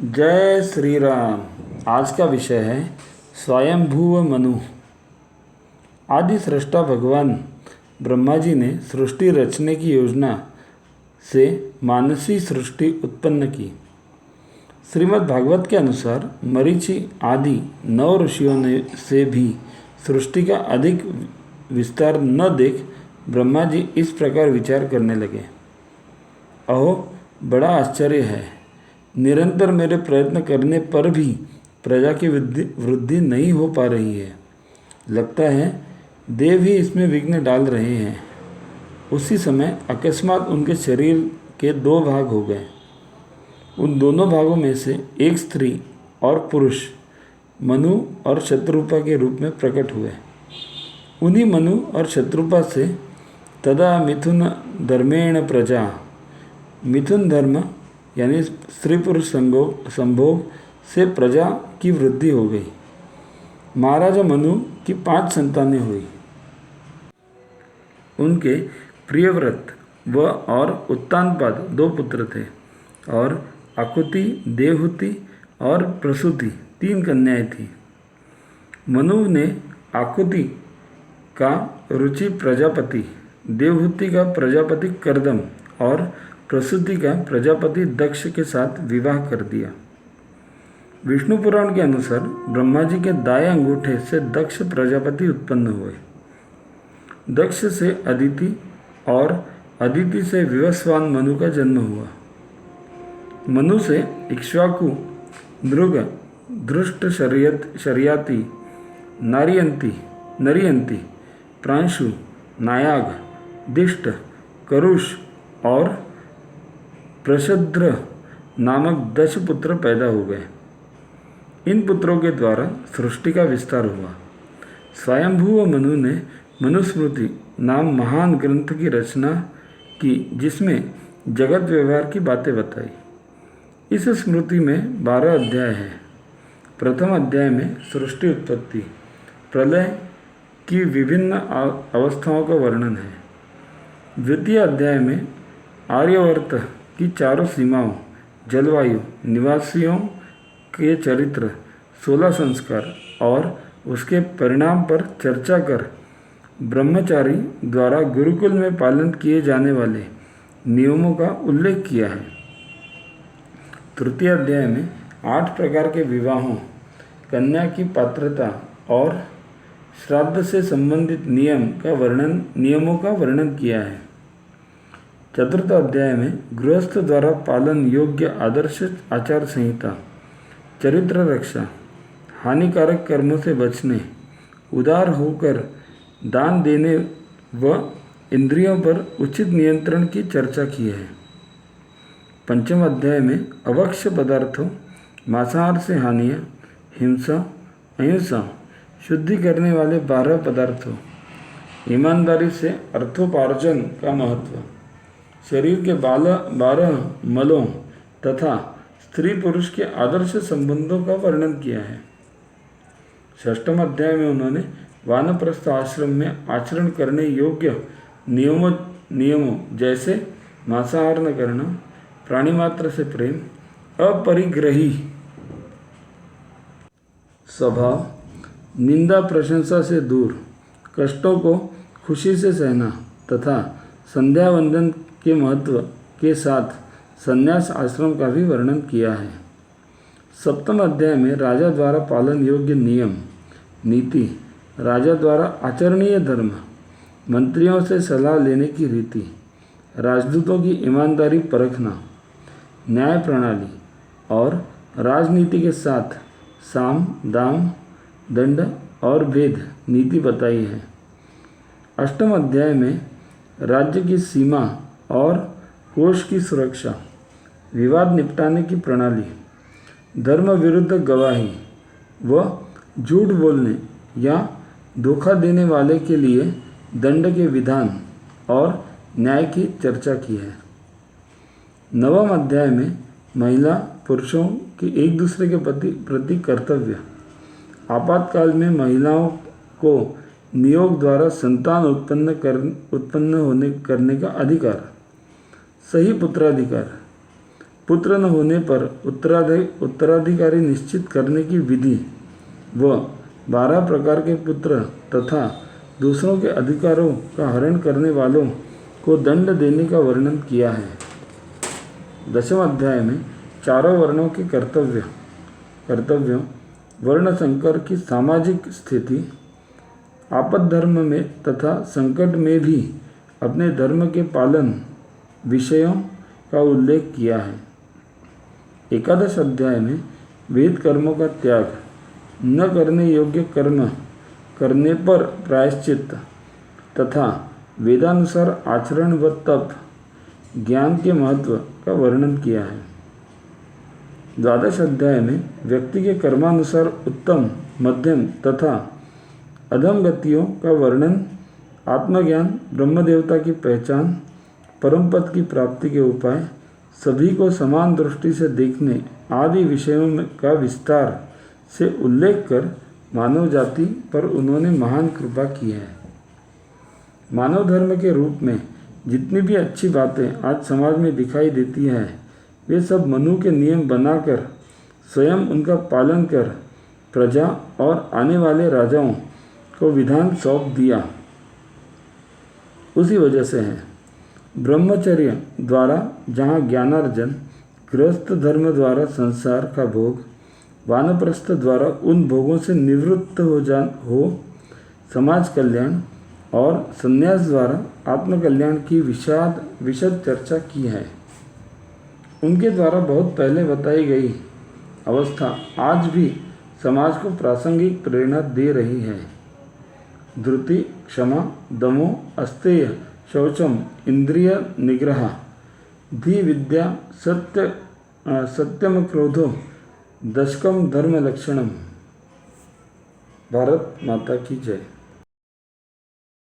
जय श्री राम। आज का विषय है स्वयंभुव मनु। आदि सृष्टा भगवान ब्रह्मा जी ने सृष्टि रचने की योजना से मानसी सृष्टि उत्पन्न की। श्रीमद् भागवत के अनुसार मरीचि आदि 9 ऋषियों ने से भी सृष्टि का अधिक विस्तार न देख ब्रह्मा जी इस प्रकार विचार करने लगे। अहो, बड़ा आश्चर्य है, निरंतर मेरे प्रयत्न करने पर भी प्रजा की वृद्धि नहीं हो पा रही है। लगता है देव ही इसमें विघ्न डाल रहे हैं। उसी समय अकस्मात उनके शरीर के 2 भाग हो गए। उन दोनों भागों में से एक स्त्री और पुरुष मनु और शत्रुपा के रूप में प्रकट हुए। उन्हीं मनु और शत्रुपा से तदा मिथुन धर्मेण प्रजा, मिथुन धर्म यानी स्त्री पुरुष संभोग से प्रजा की वृद्धि हो गई। महाराजा मनु की 5 संतानें हुई। उनके प्रियव्रत व और उत्तानपाद 2 पुत्र थे और आकुति, देवहूति और प्रसूति 3 कन्याएं थीं। मनु ने आकुति का रुचि प्रजापति, देवहूति का प्रजापति कर्दम और प्रसूति का प्रजापति दक्ष के साथ विवाह कर दिया। विष्णु पुराण के अनुसार ब्रह्मा जी के दाएं अंगूठे से दक्ष प्रजापति उत्पन्न हुए। दक्ष से अदिति और अदिति से विवस्वान मनु का जन्म हुआ। मनु से इक्ष्वाकु, नृग, धृष्ट शर्याति, नरियंती, प्रांशु, नायाग, दिष्ट, करुष और प्रशद्र नामक 10 पुत्र पैदा हो गए। इन पुत्रों के द्वारा सृष्टि का विस्तार हुआ। स्वयंभुव मनु ने मनुस्मृति नाम महान ग्रंथ की रचना की, जिसमें जगत व्यवहार की बातें बताई। इस स्मृति में 12 अध्याय हैं। प्रथम अध्याय में सृष्टि उत्पत्ति, प्रलय की विभिन्न अवस्थाओं का वर्णन है। द्वितीय अध्याय में आर्यवर्त की 4 सीमाओं, जलवायु, निवासियों के चरित्र, 16 संस्कार और उसके परिणाम पर चर्चा कर ब्रह्मचारी द्वारा गुरुकुल में पालन किए जाने वाले नियमों का उल्लेख किया है। तृतीय अध्याय में 8 प्रकार के विवाहों, कन्या की पात्रता और श्राद्ध से संबंधित नियमों का वर्णन किया है। चतुर्थ अध्याय में गृहस्थ द्वारा पालन योग्य आदर्श आचार संहिता, चरित्र रक्षा, हानिकारक कर्मों से बचने, उदार होकर दान देने व इंद्रियों पर उचित नियंत्रण की चर्चा की है। पंचम अध्याय में अभक्ष्य पदार्थों, मांसाहार से हानियाँ, हिंसा, अहिंसा, शुद्धि करने वाले 12 पदार्थों, ईमानदारी से अर्थोपार्जन का महत्व, शरीर के 12 मलों तथा स्त्री पुरुष के आदर्श संबंधों का वर्णन किया है। षष्ठम अध्याय में उन्होंने वानप्रस्थ आश्रम में आचरण करने योग्य नियमों जैसे मांसाहार न करना, प्राणी मात्र से प्रेम, अपरिग्रही स्वभाव, निंदा प्रशंसा से दूर, कष्टों को खुशी से सहना तथा संध्या वंदन के महत्व के साथ संन्यास आश्रम का भी वर्णन किया है। सप्तम अध्याय में राजा द्वारा पालन योग्य नियम, नीति, राजा द्वारा आचरणीय धर्म, मंत्रियों से सलाह लेने की रीति, राजदूतों की ईमानदारी परखना, न्याय प्रणाली और राजनीति के साथ साम, दाम, दंड और भेद नीति बताई है। अष्टम अध्याय में राज्य की सीमा और कोष की सुरक्षा, विवाद निपटाने की प्रणाली, धर्म विरुद्ध गवाही व झूठ बोलने या धोखा देने वाले के लिए दंड के विधान और न्याय की चर्चा की है। नवम अध्याय में महिला पुरुषों के एक दूसरे के प्रति कर्तव्य, आपातकाल में महिलाओं को नियोग द्वारा संतान उत्पन्न करने का अधिकार, सही पुत्राधिकार, पुत्र न होने पर उत्तराधिकारी निश्चित करने की विधि व 12 प्रकार के पुत्र तथा दूसरों के अधिकारों का हरण करने वालों को दंड देने का वर्णन किया है। 10वें अध्याय में चारों वर्णों के कर्तव्यों, वर्ण संकर की सामाजिक स्थिति, आपद धर्म में तथा संकट में भी अपने धर्म के पालन विषयों का उल्लेख किया है। 11 अध्याय में वेद कर्मों का त्याग, न करने योग्य कर्म करने पर प्रायश्चित तथा वेदानुसार आचरण व तप, ज्ञान के महत्व का वर्णन किया है। 12 अध्याय में व्यक्ति के कर्मानुसार उत्तम, मध्यम तथा अधम गतियों का वर्णन, आत्मज्ञान, ब्रह्मदेवता की पहचान, परम पद की प्राप्ति के उपाय, सभी को समान दृष्टि से देखने आदि विषयों का विस्तार से उल्लेख कर मानव जाति पर उन्होंने महान कृपा की है। मानव धर्म के रूप में जितनी भी अच्छी बातें आज समाज में दिखाई देती हैं, वे सब मनु के नियम बनाकर स्वयं उनका पालन कर प्रजा और आने वाले राजाओं को विधान सौंप दिया, उसी वजह से है। ब्रह्मचर्य द्वारा जहाँ ज्ञानार्जन, गृहस्थ धर्म द्वारा संसार का भोग, वानप्रस्थ द्वारा उन भोगों से निवृत्त हो समाज कल्याण और संन्यास द्वारा आत्मकल्याण की विशद चर्चा की है। उनके द्वारा बहुत पहले बताई गई अवस्था आज भी समाज को प्रासंगिक प्रेरणा दे रही है। धृति, क्षमा, दमो, अस्तेय, शौचम, इंद्रिय निग्रह, धी विद्या, सत्यम क्रोधो, दशकम धर्म लक्षणम। भारत माता की जय।